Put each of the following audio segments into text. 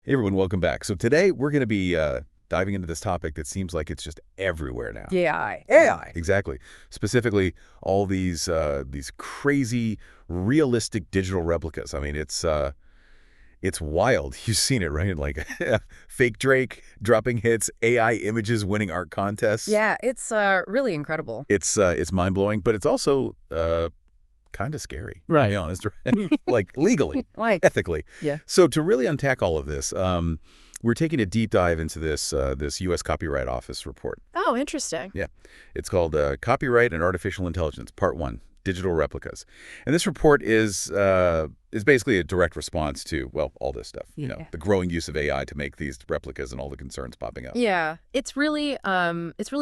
Hey everyone, welcome back. So today we're going to be diving into this topic that seems like it's just everywhere now. AI. AI. Exactly. Specifically, all these crazy, realistic digital replicas. I mean, it's wild. You've seen it, right? Like fake Drake dropping hits, AI images winning art contests. Yeah, it's really incredible. It's mind blowing, but it's also kind of scary. Right. To be honest, right? Like legally, Like, ethically. yeah. So to really unpack all of this, we're taking a deep dive into this U.S. Copyright Office report. Oh, interesting. Yeah, it's called Copyright and Artificial Intelligence, Part 1, Digital Replicas. And this report is basically a direct response to, well, all this stuff. You know, Yeah. the growing use of AI to make these replicas and all the concerns popping up. Yeah, it's really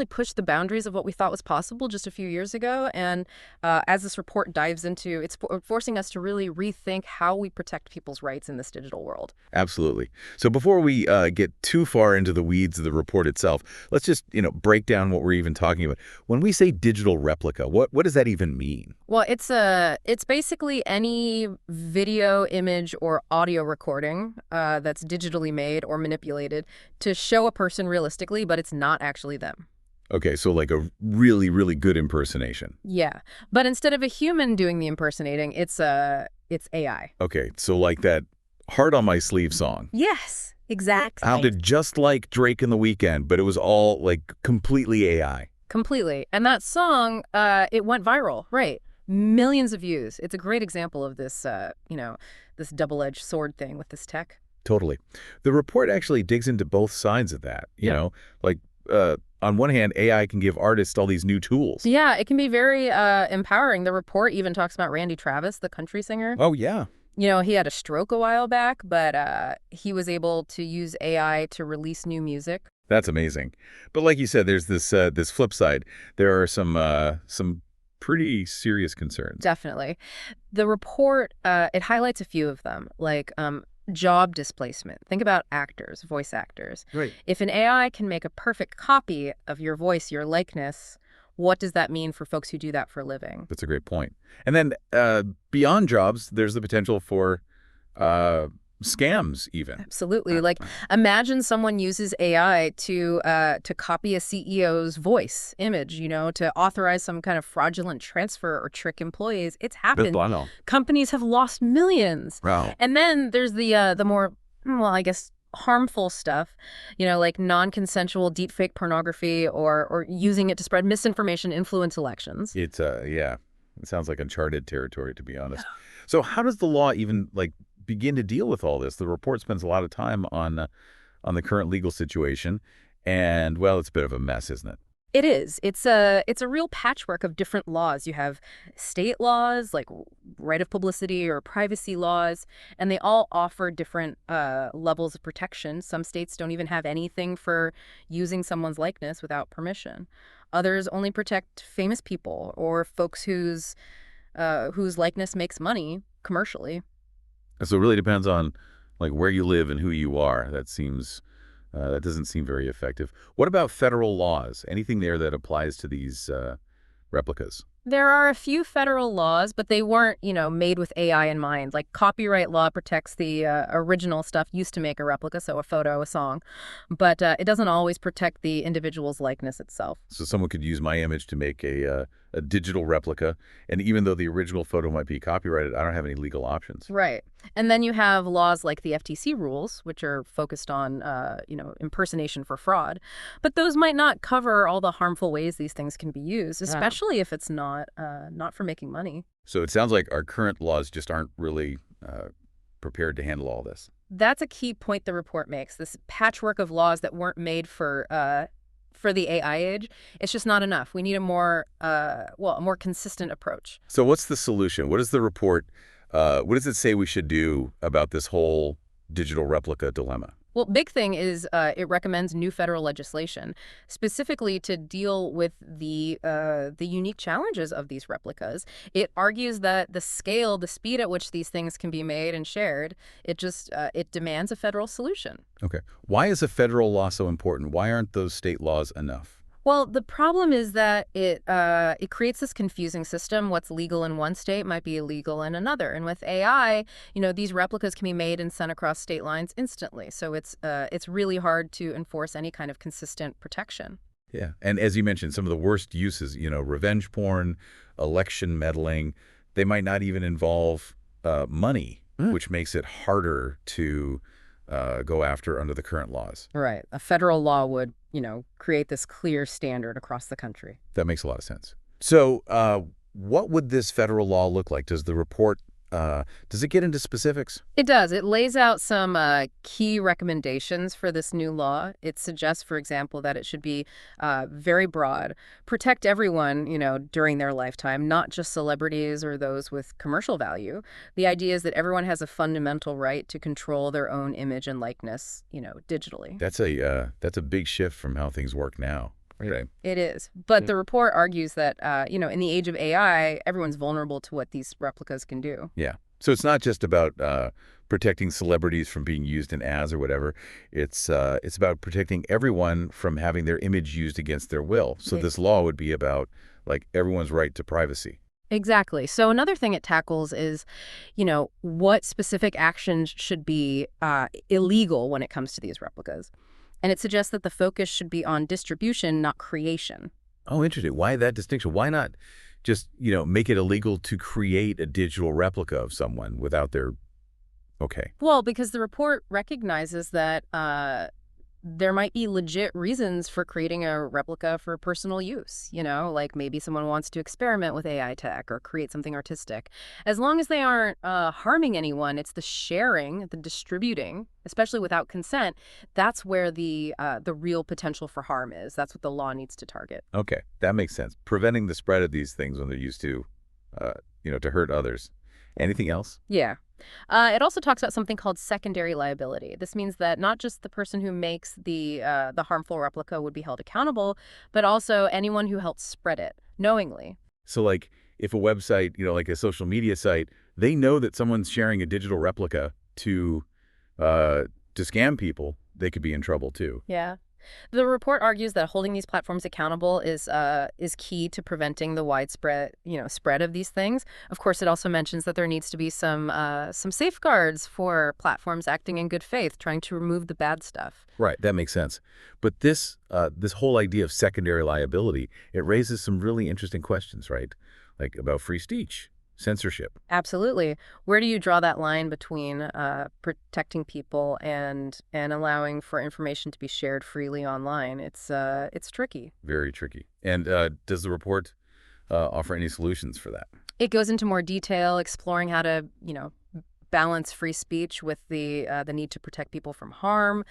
pushed the boundaries of what we thought was possible just a few years ago. And as this report dives into, it's forcing us to really rethink how we protect people's rights in this digital world. Absolutely. So before we get too far into the weeds of the report itself, let's just, break down what we're even talking about. When we say digital replica, what does that even mean? Well, it's basically any video, image, or audio recording that's digitally made or manipulated to show a person realistically, but it's not actually them. Okay, so like a really, really good impersonation. Yeah, but instead of a human doing the impersonating, it's AI. Okay, so like that Heart on My Sleeve song. Yes, exactly. Sounded just like Drake in The Weeknd, but it was all like completely AI. Completely. And that song, it went viral, right? Millions of views. It's a great example of this, this double-edged sword thing with this tech. Totally. The report actually digs into both sides of that, you Yeah. know, like on one hand, AI can give artists all these new tools. Yeah, it can be very empowering. The report even talks about Randy Travis, the country singer. Oh, yeah. You know, he had a stroke a while back, but he was able to use AI to release new music. That's amazing. But like you said, there's this flip side. There are some pretty serious concerns. Definitely. The report, it highlights a few of them, like job displacement. Think about actors, voice actors. Right. If an AI can make a perfect copy of your voice, your likeness, what does that mean for folks who do that for a living? That's a great point. And then beyond jobs, there's the potential for scams even. Absolutely. Like, imagine someone uses AI to copy a CEO's voice image, to authorize some kind of fraudulent transfer or trick employees. It's happened. Companies have lost millions. Wow. And then there's the more, well, I guess, harmful stuff, like non-consensual deepfake pornography or using it to spread misinformation, influence elections. It's yeah, it sounds like uncharted territory, to be honest. So how does the law even begin to deal with all this? The report spends a lot of time on the current legal situation, and well, it's a bit of a mess, isn't it? It is. It's a real patchwork of different laws. You have state laws like right of publicity or privacy laws, and they all offer different levels of protection. Some states don't even have anything for using someone's likeness without permission. Others only protect famous people or folks whose likeness makes money commercially. So it really depends on where you live and who you are. That doesn't seem very effective. What about federal laws? Anything there that applies to these replicas? There are a few federal laws, but they weren't, made with AI in mind. Like copyright law protects the original stuff used to make a replica, so a photo, a song. But it doesn't always protect the individual's likeness itself. So someone could use my image to make a digital replica, and even though the original photo might be copyrighted, I don't have any legal options. Right. And then you have laws like the FTC rules, which are focused on, impersonation for fraud. But those might not cover all the harmful ways these things can be used, especially if it's not for making money. So it sounds like our current laws just aren't really prepared to handle all this. That's a key point the report makes. This patchwork of laws that weren't made for the AI age, it's just not enough. We need a more consistent approach. So what's the solution? What is the report? What does it say we should do about this whole digital replica dilemma? Well, big thing is it recommends new federal legislation, specifically to deal with the unique challenges of these replicas. It argues that the scale, the speed at which these things can be made and shared, it demands a federal solution. Okay. Why is a federal law so important? Why aren't those state laws enough? Well, the problem is that it creates this confusing system. What's legal in one state might be illegal in another. And with AI, these replicas can be made and sent across state lines instantly. So it's really hard to enforce any kind of consistent protection. Yeah. And as you mentioned, some of the worst uses, revenge porn, election meddling, they might not even involve money, which makes it harder to go after under the current laws. Right. A federal law would, create this clear standard across the country. That makes a lot of sense. So what would this federal law look like? Does the report, does it get into specifics? It does. It lays out some key recommendations for this new law. It suggests, for example, that it should be very broad, protect everyone, during their lifetime, not just celebrities or those with commercial value. The idea is that everyone has a fundamental right to control their own image and likeness, digitally. That's a big shift from how things work now. Right. It is. But the report argues that, in the age of AI, everyone's vulnerable to what these replicas can do. Yeah. So it's not just about protecting celebrities from being used in ads or whatever. It's about protecting everyone from having their image used against their will. So this law would be about, like, everyone's right to privacy. Exactly. So another thing it tackles is, what specific actions should be illegal when it comes to these replicas. And it suggests that the focus should be on distribution, not creation. Oh, interesting. Why that distinction? Why not just, make it illegal to create a digital replica of someone without their... Okay. Well, because the report recognizes that there might be legit reasons for creating a replica for personal use, like maybe someone wants to experiment with AI tech or create something artistic. As long as they aren't harming anyone, it's the sharing, the distributing, especially without consent, that's where the real potential for harm is. That's what the law needs to target. Okay, that makes sense. Preventing the spread of these things when they're used to hurt others. Anything else? Yeah. It also talks about something called secondary liability. This means that not just the person who makes the harmful replica would be held accountable, but also anyone who helps spread it knowingly. So, like, if a website, like a social media site, they know that someone's sharing a digital replica to scam people, they could be in trouble too. Yeah. The report argues that holding these platforms accountable is key to preventing the widespread, spread of these things. Of course, it also mentions that there needs to be some safeguards for platforms acting in good faith, trying to remove the bad stuff. Right, that makes sense. But this whole idea of secondary liability, it raises some really interesting questions, right? Like about free speech, censorship. Absolutely. Where do you draw that line between protecting people and allowing for information to be shared freely online? It's tricky. Very tricky. And does the report offer any solutions for that? It goes into more detail, exploring how to, balance free speech with the need to protect people from harm.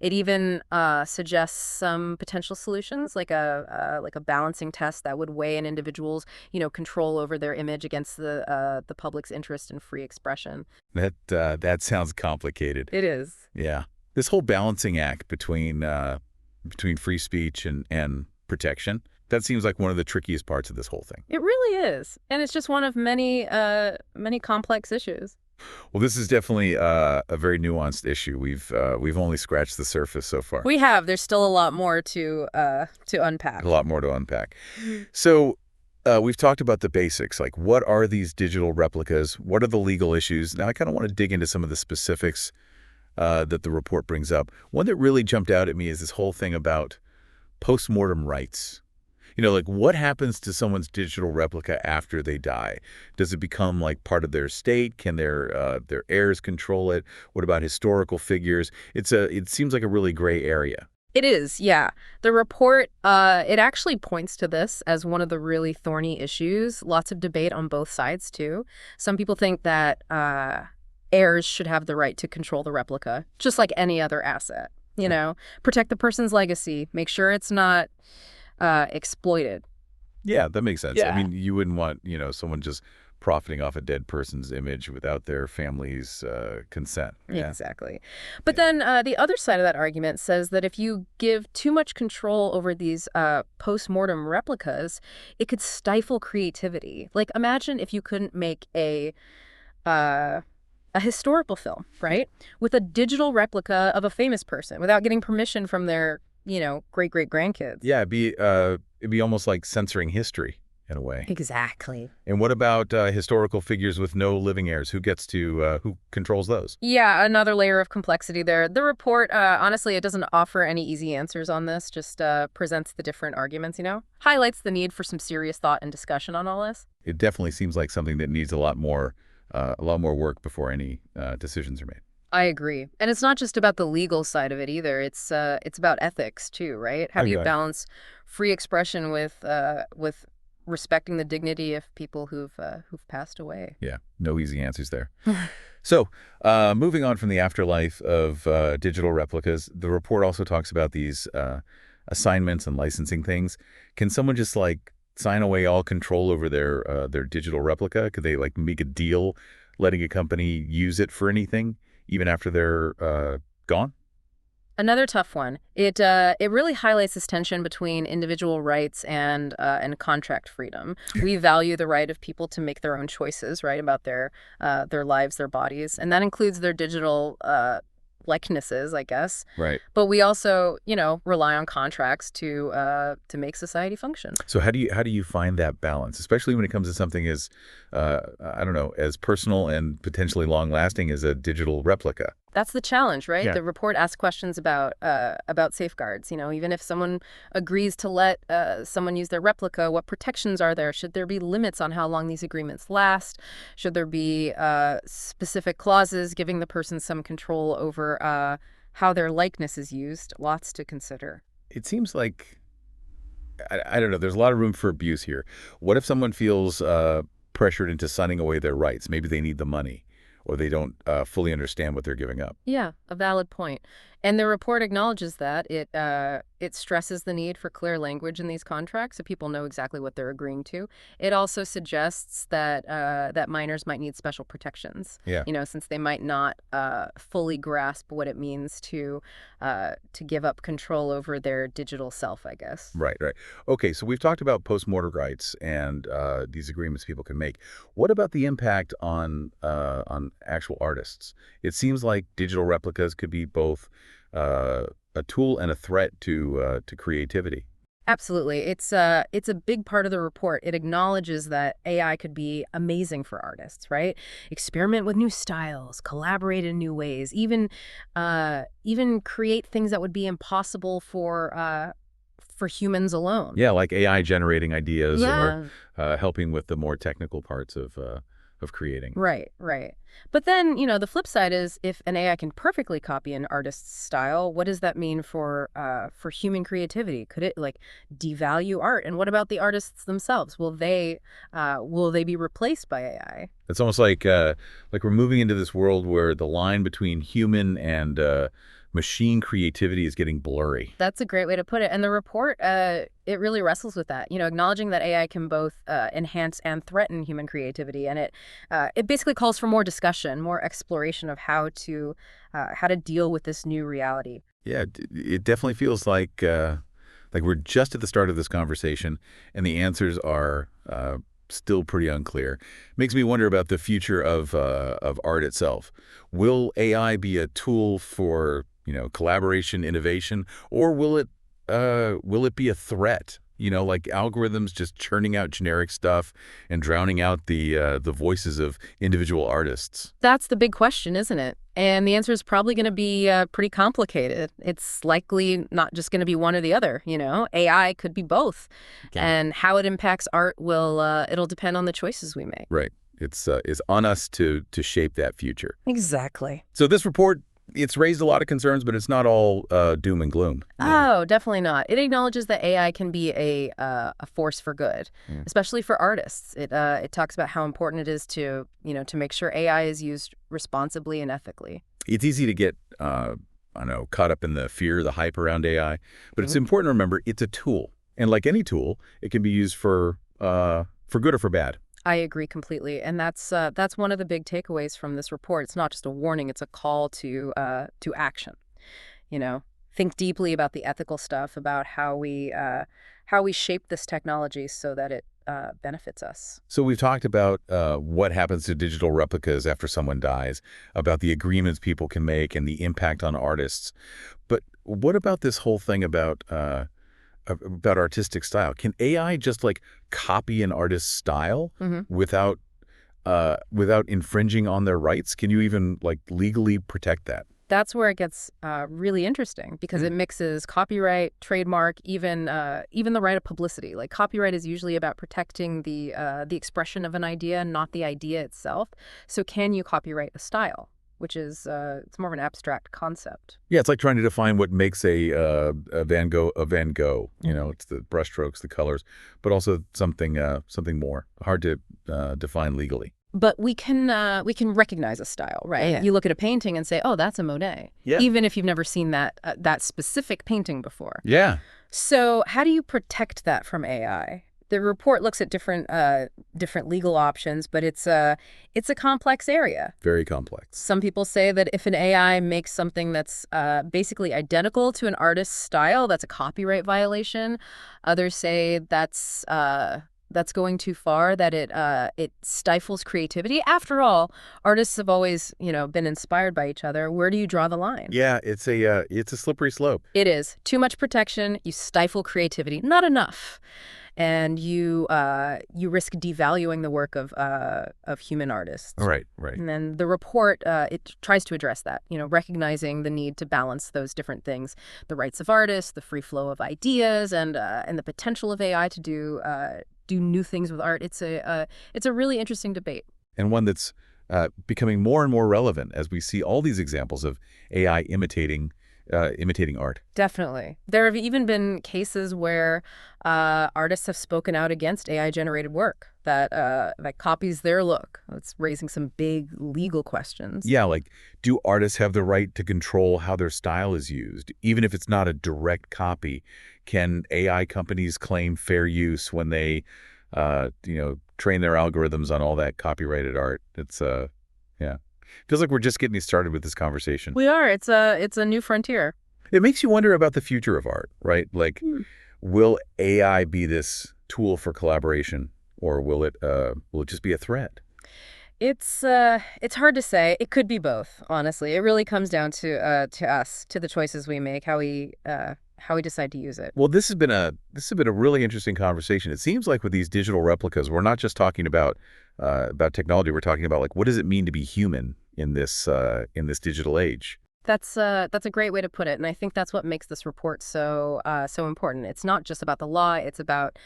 It even suggests some potential solutions, like a balancing test that would weigh an individual's, control over their image against the public's interest in free expression. That sounds complicated. It is. Yeah, this whole balancing act between free speech and protection. That seems like one of the trickiest parts of this whole thing. It really is, and it's just one of many complex issues. Well, this is definitely a very nuanced issue. We've only scratched the surface so far. We have. There's still a lot more to unpack. A lot more to unpack. So we've talked about the basics, like what are these digital replicas? What are the legal issues? Now I kind of want to dig into some of the specifics that the report brings up. One that really jumped out at me is this whole thing about postmortem rights. Like what happens to someone's digital replica after they die? Does it become like part of their estate? Can their heirs control it? What about historical figures? It seems like a really gray area. It is, yeah. The report, it actually points to this as one of the really thorny issues. Lots of debate on both sides, too. Some people think that heirs should have the right to control the replica, just like any other asset. Protect the person's legacy, make sure it's not exploited. Yeah, that makes sense. Yeah. I mean, you wouldn't want, someone just profiting off a dead person's image without their family's consent. Yeah. Exactly. But then the other side of that argument says that if you give too much control over these post-mortem replicas, it could stifle creativity. Like, imagine if you couldn't make a historical film, right, with a digital replica of a famous person without getting permission from their great-great-grandkids. Yeah, it'd be almost like censoring history in a way. Exactly. And what about historical figures with no living heirs? Who controls those? Yeah, another layer of complexity there. The report, honestly, it doesn't offer any easy answers on this, just presents the different arguments, highlights the need for some serious thought and discussion on all this. It definitely seems like something that needs a lot more work before any decisions are made. I agree. And it's not just about the legal side of it either. It's about ethics too, right? How do you Okay. balance free expression with respecting the dignity of people who've passed away? Yeah, no easy answers there. So, moving on from the afterlife of digital replicas, the report also talks about these assignments and licensing things. Can someone just like sign away all control over their digital replica? Could they like make a deal letting a company use it for anything, even after they're gone? Another tough one. It really highlights this tension between individual rights and contract freedom. We value the right of people to make their own choices, right, about their lives, their bodies, and that includes their digital likenesses, I guess. Right. But we also, rely on contracts to make society function. So how do you find that balance, especially when it comes to something as I don't know, as personal and potentially long lasting as a digital replica? That's the challenge, right? Yeah. The report asks questions about safeguards. Even if someone agrees to let someone use their replica, what protections are there? Should there be limits on how long these agreements last? Should there be specific clauses giving the person some control over how their likeness is used? Lots to consider. It seems like I don't know. There's a lot of room for abuse here. What if someone feels pressured into signing away their rights? Maybe they need the money, or they don't fully understand what they're giving up. Yeah, a valid point. And the report acknowledges that. It stresses the need for clear language in these contracts so people know exactly what they're agreeing to. It also suggests that minors might need special protections, Yeah. since they might not fully grasp what it means to give up control over their digital self, I guess. Right. Right. Okay. So we've talked about post-mortem rights and these agreements people can make. What about the impact on actual artists? It seems like digital replicas could be both a tool and a threat to creativity. Absolutely. It's a big part of the report. It acknowledges that AI could be amazing for artists, right? Experiment with new styles, collaborate in new ways, even create things that would be impossible for humans alone. Yeah, like AI generating ideas or Yeah. helping with the more technical parts of creating. Right, right. But then, the flip side is if an AI can perfectly copy an artist's style, what does that mean for human creativity? Could it like devalue art? And what about the artists themselves? Will they be replaced by AI? It's almost like we're moving into this world where the line between human and machine creativity is getting blurry. That's a great way to put it. And the report, it really wrestles with that, acknowledging that AI can both enhance and threaten human creativity. And it basically calls for more discussion, more exploration of how to deal with this new reality. Yeah, it definitely feels like we're just at the start of this conversation, and the answers are still pretty unclear. Makes me wonder about the future of art itself. Will AI be a tool for collaboration, innovation, or will it be a threat? Like algorithms just churning out generic stuff and drowning out the voices of individual artists. That's the big question, isn't it? And the answer is probably going to be pretty complicated. It's likely not just going to be one or the other, AI could be both. Okay. And how it impacts art it'll depend on the choices we make. Right. It's on us to shape that future. Exactly. So this report, it's raised a lot of concerns, but it's not all doom and gloom. Oh, definitely not. It acknowledges that AI can be a force for good, Yeah. especially for artists. It talks about how important it is to make sure AI is used responsibly and ethically. It's easy to get, I don't know, caught up in the fear, the hype around AI, but it's important to remember it's a tool. And like any tool, it can be used for good or for bad. I agree completely, and that's one of the big takeaways from this report. It's not just a warning; it's a call to action. You know, think deeply about the ethical stuff, about how we shape this technology so that benefits us. So we've talked about what happens to digital replicas after someone dies, about the agreements people can make and the impact on artists. But what about this whole thing about artistic style? Can AI just like copy an artist's style without without infringing on their rights? Can you even like legally protect that? That's where it gets really interesting because it mixes copyright, trademark, even the right of publicity. Like copyright is usually about protecting the expression of an idea, not the idea itself. So can you copyright a style, which is it's more of an abstract concept. Yeah, it's like trying to define what makes a Van Gogh a Van Gogh. You know, it's the brushstrokes, the colors, but also something more hard to define legally. But we can recognize a style, right? Yeah. You look at a painting and say, "Oh, that's a Monet," Yeah. even if you've never seen that specific painting before. Yeah. So, how do you protect that from AI? The report looks at different legal options, but it's a complex area. Very complex. Some people say that if an AI makes something that's basically identical to an artist's style, that's a copyright violation. Others say that's going too far, that it stifles creativity. After all, artists have always, been inspired by each other. Where do you draw the line? Yeah, it's a slippery slope. It is. Too much protection, you stifle creativity. Not enough. And you risk devaluing the work of human artists. Right, right. And then the report, it tries to address that, recognizing the need to balance those different things, the rights of artists, the free flow of ideas, and the potential of AI to do new things with art. It's a really interesting debate. And one that's becoming more and more relevant as we see all these examples of AI imitating art. Definitely. There have even been cases where artists have spoken out against AI-generated work that copies their look. It's raising some big legal questions. Yeah, like, do artists have the right to control how their style is used? Even if it's not a direct copy, can AI companies claim fair use when they, train their algorithms on all that copyrighted art? It's, yeah. Feels like we're just getting started with this conversation. We are. It's a new frontier. It makes you wonder about the future of art, right? Like, will AI be this tool for collaboration, or will it just be a threat? It's hard to say. It could be both, honestly. It really comes down to us, to the choices we make, how we decide to use it. Well, this has been a really interesting conversation. It seems like with these digital replicas, we're not just talking about technology. We're talking about like, what does it mean to be human in this digital age? That's a great way to put it, and I think that's what makes this report so important. It's not just about the law; it's about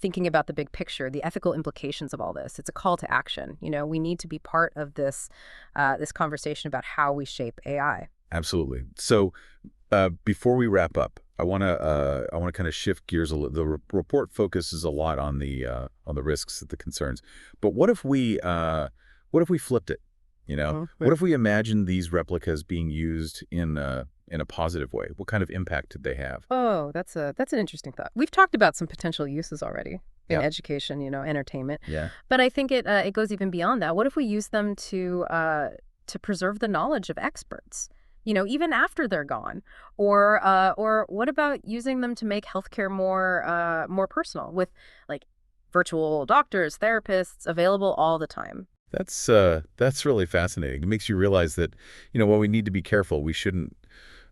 thinking about the big picture, the ethical implications of all this. It's a call to action. We need to be part of this conversation about how we shape AI. Absolutely. So before we wrap up, I want to kind of shift gears a little. The report focuses a lot on the risks, the concerns. But what if we flipped it? What if we imagine these replicas being used in a positive way? What kind of impact did they have? Oh, that's an interesting thought. We've talked about some potential uses already in education, entertainment. Yeah. But I think it goes even beyond that. What if we use them to preserve the knowledge of experts? Even after they're gone, or what about using them to make healthcare more personal with like virtual doctors, therapists available all the time? That's really fascinating. It makes you realize that, while we need to be careful, we shouldn't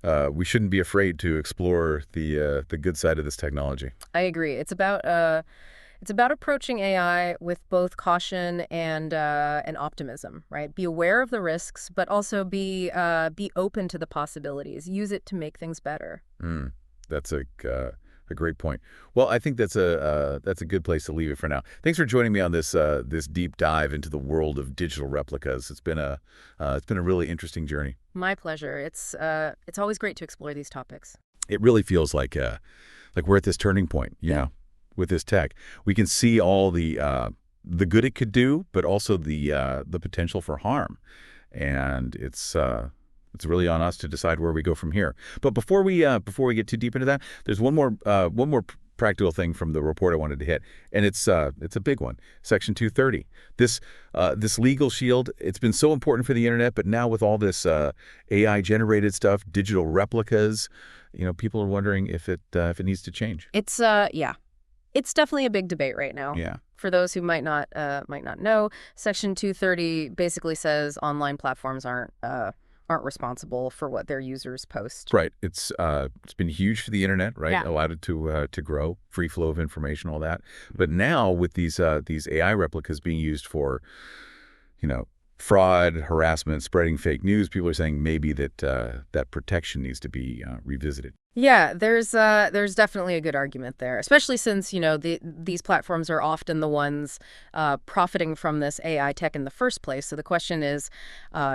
be afraid to explore the good side of this technology. I agree. It's about approaching AI with both caution and optimism, right? Be aware of the risks, but also be open to the possibilities. Use it to make things better. That's a great point. Well, I think that's a good place to leave it for now. Thanks for joining me on this deep dive into the world of digital replicas. It's been a really interesting journey. My pleasure. It's always great to explore these topics. It really feels like we're at this turning point, with this tech. We can see all the good it could do, but also the potential for harm, and it's really on us to decide where we go from here. But before we get too deep into that, there's one more practical thing from the report I wanted to hit, and it's a big one. Section 230. This legal shield. It's been so important for the internet, but now with all this AI generated stuff, digital replicas, people are wondering if it needs to change. It's It's definitely a big debate right now. Yeah. For those who might not know, Section 230 basically says online platforms aren't responsible for what their users post. Right. It's been huge for the internet, right? Yeah. Allowed it to grow, free flow of information, all that. But now with these AI replicas being used for, you know, fraud, harassment, spreading fake news, people are saying maybe that protection needs to be revisited. Yeah, there's definitely a good argument there, especially since, these platforms are often the ones profiting from this AI tech in the first place. So the question is,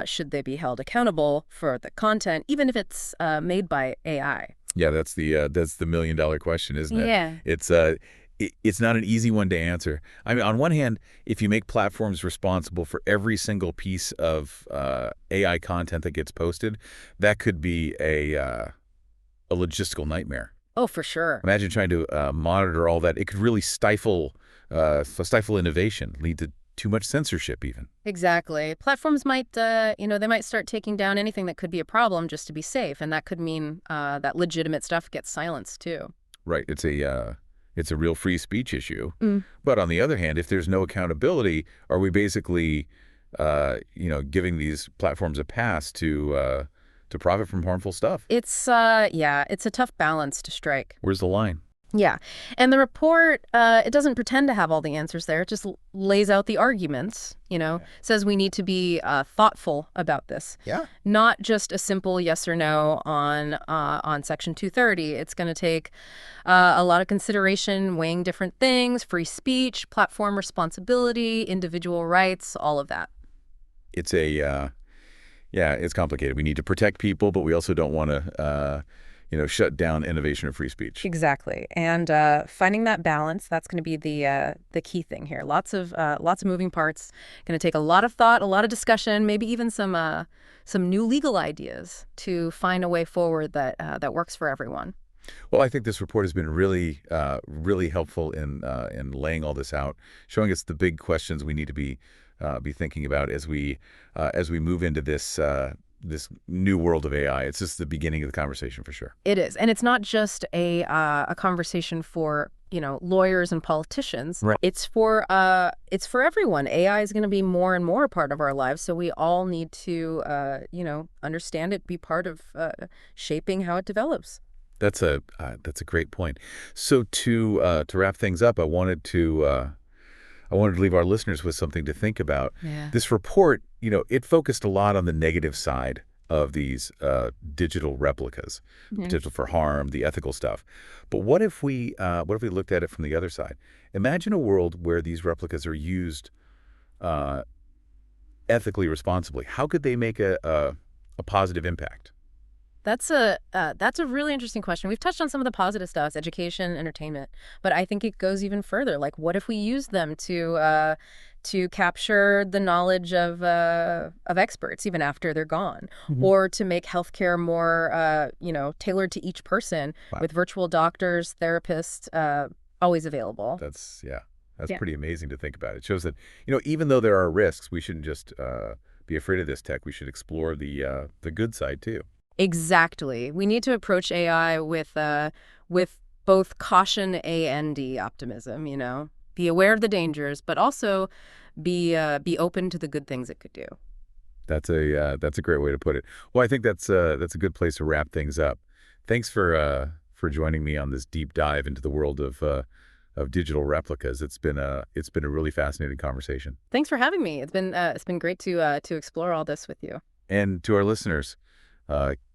should they be held accountable for the content, even if it's made by AI? Yeah, that's the $1 million question, isn't it? Yeah. It's not an easy one to answer. I mean, on one hand, if you make platforms responsible for every single piece of AI content that gets posted, that could be a logistical nightmare. Oh, for sure. Imagine trying to monitor all that. It could really stifle innovation, lead to too much censorship even. Exactly. Platforms might, they might start taking down anything that could be a problem just to be safe, and that could mean that legitimate stuff gets silenced too. Right. It's a real free speech issue. Mm. But on the other hand, if there's no accountability, are we basically, giving these platforms a pass to profit from harmful stuff? It's a tough balance to strike. Where's the line? Yeah. And the report, it doesn't pretend to have all the answers there. It just lays out the arguments, says we need to be thoughtful about this. Yeah. Not just a simple yes or no on Section 230. It's going to take a lot of consideration, weighing different things, free speech, platform responsibility, individual rights, all of that. It's complicated. We need to protect people, but we also don't want to, shut down innovation or free speech. Exactly. And finding that balance, that's going to be the key thing here. Lots of moving parts. Going to take a lot of thought, a lot of discussion, maybe even some new legal ideas to find a way forward that works for everyone. Well, I think this report has been really, really helpful in laying all this out, showing us the big questions we need to be thinking about as we move into this new world of AI. It's just the beginning of the conversation for sure. It is, and it's not just a conversation for lawyers and politicians. Right. It's for everyone. AI is going to be more and more a part of our lives, so we all need to understand it, be part of shaping how it develops. That's a great point. So to wrap things up, I wanted to leave our listeners with something to think about. Yeah. This report, it focused a lot on the negative side of these digital replicas, potential for harm, the ethical stuff. But what if we looked at it from the other side? Imagine a world where these replicas are used ethically responsibly. How could they make a positive impact? That's a really interesting question. We've touched on some of the positive stuff, education, entertainment, but I think it goes even further. Like, what if we use them to capture the knowledge of experts even after they're gone, or to make healthcare more tailored to each person. Wow. With virtual doctors, therapists always available. That's pretty amazing to think about. It shows that even though there are risks, we shouldn't just be afraid of this tech. We should explore the good side too. Exactly. We need to approach AI with both caution and optimism, Be aware of the dangers, but also be open to the good things it could do. That's a great way to put it. Well, I think that's a good place to wrap things up. Thanks for joining me on this deep dive into the world of digital replicas. It's been a really fascinating conversation. Thanks for having me. It's been great to explore all this with you. And to our listeners,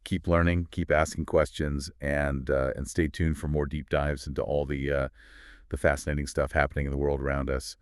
keep learning, keep asking questions, and stay tuned for more deep dives into all the fascinating stuff happening in the world around us.